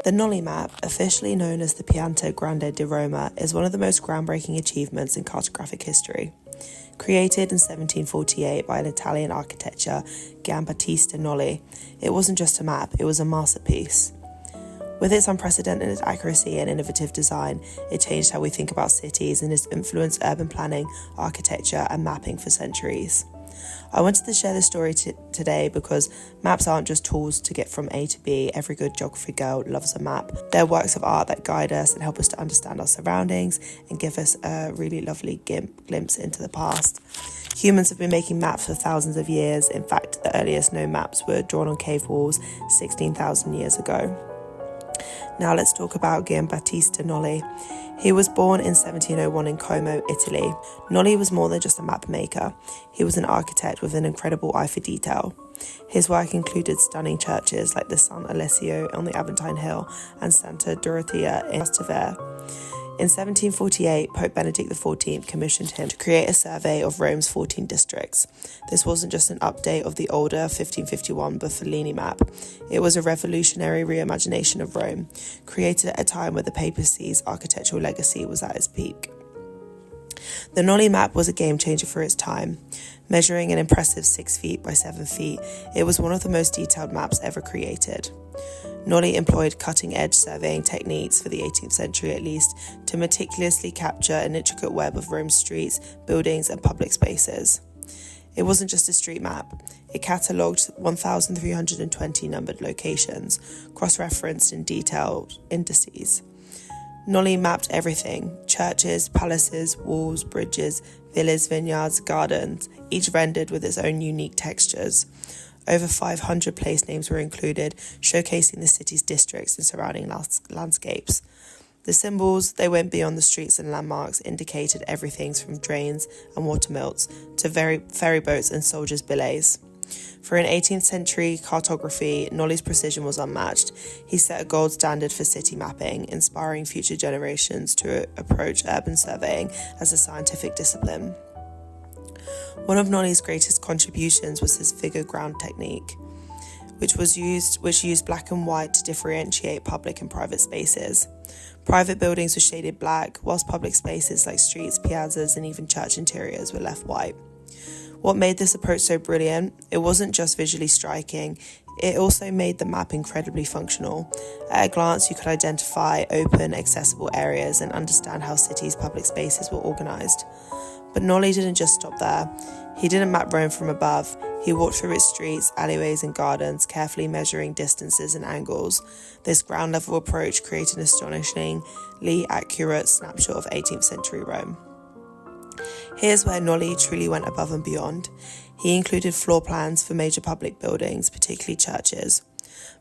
The Nolli Map, officially known as the Pianta Grande di Roma, is one of the most groundbreaking achievements in cartographic history. Created in 1748 by an Italian architect, Giambattista Nolli, it wasn't just a map, it was a masterpiece. With its unprecedented accuracy and innovative design, it changed how we think about cities and has influenced urban planning, architecture, and mapping for centuries. I wanted to share this story today because maps aren't just tools to get from A to B. Every good geography girl loves a map. They're works of art that guide us and help us to understand our surroundings and give us a really lovely glimpse into the past. Humans have been making maps for thousands of years. In fact, the earliest known maps were drawn on cave walls 16,000 years ago. Now let's talk about Giambattista Nolli. He was born in 1701 in Como, Italy. Nolli was more than just a map maker. He was an architect with an incredible eye for detail. His work included stunning churches like the San Alessio on the Aventine Hill and Santa Dorothea in Trastevere. In 1748, Pope Benedict XIV commissioned him to create a survey of Rome's 14 districts. This wasn't just an update of the older 1551 Bufalini map. It was a revolutionary reimagination of Rome, created at a time where the papacy's architectural legacy was at its peak. The Nolli map was a game changer for its time. Measuring an impressive 6 feet by 7 feet, it was one of the most detailed maps ever created. Nolli employed cutting-edge surveying techniques for the 18th century at least to meticulously capture an intricate web of Rome's streets, buildings and public spaces. It wasn't just a street map. It catalogued 1,320 numbered locations, cross-referenced in detailed indices. Nolli mapped everything: churches, palaces, walls, bridges, villas, vineyards, gardens, each rendered with its own unique textures. Over 500 place names were included, showcasing the city's districts and surrounding landscapes. The symbols, they went beyond the streets and landmarks, indicated everything from drains and watermills to ferry boats and soldiers' billets. For an 18th century cartography, Nolli's precision was unmatched. He set a gold standard for city mapping, inspiring future generations to approach urban surveying as a scientific discipline. One of Nolli's greatest contributions was his figure ground technique, which used black and white to differentiate public and private spaces. Private buildings were shaded black, whilst public spaces like streets, piazzas, and even church interiors were left white. What made this approach so brilliant? It wasn't just visually striking, it also made the map incredibly functional. At a glance, you could identify open, accessible areas and understand how cities' public spaces were organised. But Nolli didn't just stop there. He didn't map Rome from above. He walked through its streets, alleyways and gardens, carefully measuring distances and angles. This ground-level approach created an astonishingly accurate snapshot of 18th century Rome. Here's where Nolli truly went above and beyond. He included floor plans for major public buildings, particularly churches.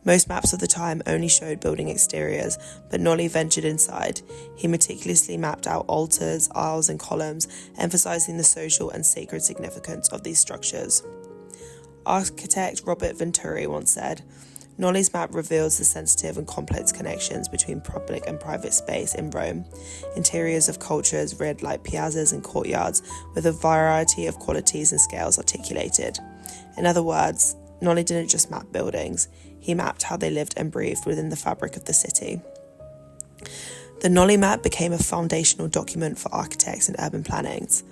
Most maps of the time only showed building exteriors, but Nolli ventured inside. He meticulously mapped out altars, aisles and columns, emphasizing the social and sacred significance of these structures. Architect Robert Venturi once said, "Nolli's map reveals the sensitive and complex connections between public and private space in Rome. Interiors of cultures read like piazzas and courtyards, with a variety of qualities and scales articulated." In other words, Nolli didn't just map buildings, he mapped how they lived and breathed within the fabric of the city. The Nolli map became a foundational document for architects and urban plannings.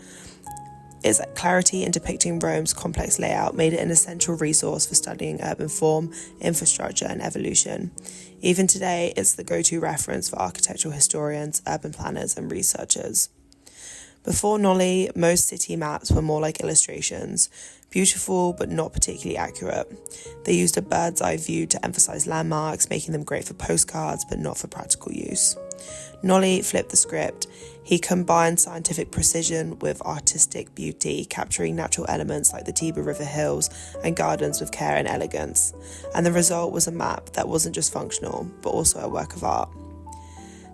Its clarity in depicting Rome's complex layout made it an essential resource for studying urban form, infrastructure, and evolution. Even today, it's the go-to reference for architectural historians, urban planners, and researchers. Before Nolli, most city maps were more like illustrations, beautiful but not particularly accurate. They used a bird's eye view to emphasize landmarks, making them great for postcards but not for practical use. Nolli flipped the script. He combined scientific precision with artistic beauty, capturing natural elements like the Tiber River hills and gardens with care and elegance. And the result was a map that wasn't just functional, but also a work of art.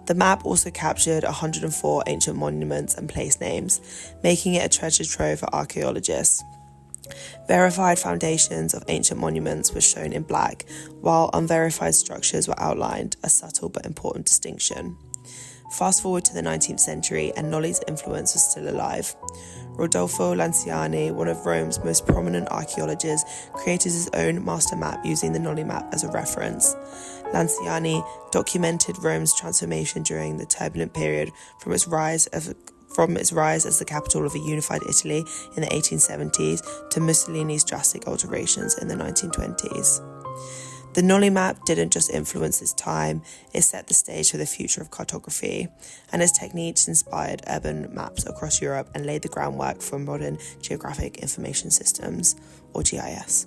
The map also captured 104 ancient monuments and place names, making it a treasure trove for archaeologists. Verified foundations of ancient monuments were shown in black, while unverified structures were outlined, a subtle but important distinction. Fast forward to the 19th century and Nolli's influence was still alive. Rodolfo Lanciani, one of Rome's most prominent archaeologists, created his own master map using the Nolli Map as a reference. Lanciani documented Rome's transformation during the turbulent period from its rise as the capital of a unified Italy in the 1870s to Mussolini's drastic alterations in the 1920s. The Nolli Map didn't just influence its time, it set the stage for the future of cartography, and its techniques inspired urban maps across Europe and laid the groundwork for modern Geographic Information Systems, or GIS.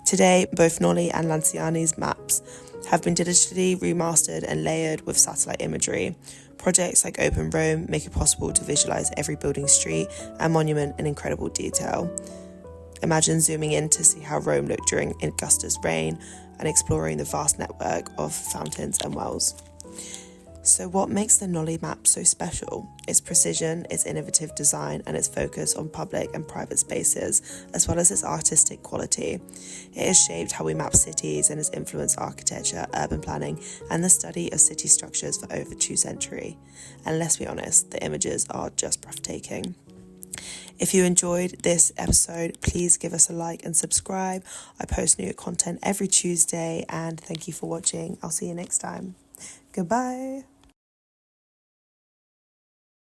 Today, both Nolli and Lanciani's maps have been digitally remastered and layered with satellite imagery. Projects like Open Rome make it possible to visualize every building, street, and monument in incredible detail. Imagine zooming in to see how Rome looked during Augusta's reign and exploring the vast network of fountains and wells. So what makes the Nolli Map so special? Its precision, its innovative design, and its focus on public and private spaces, as well as its artistic quality. It has shaped how we map cities and has influenced architecture, urban planning, and the study of city structures for over 2 centuries. And let's be honest, the images are just breathtaking. If you enjoyed this episode, please give us a like and subscribe. I post new content every Tuesday, and thank you for watching. I'll see you next time. Goodbye.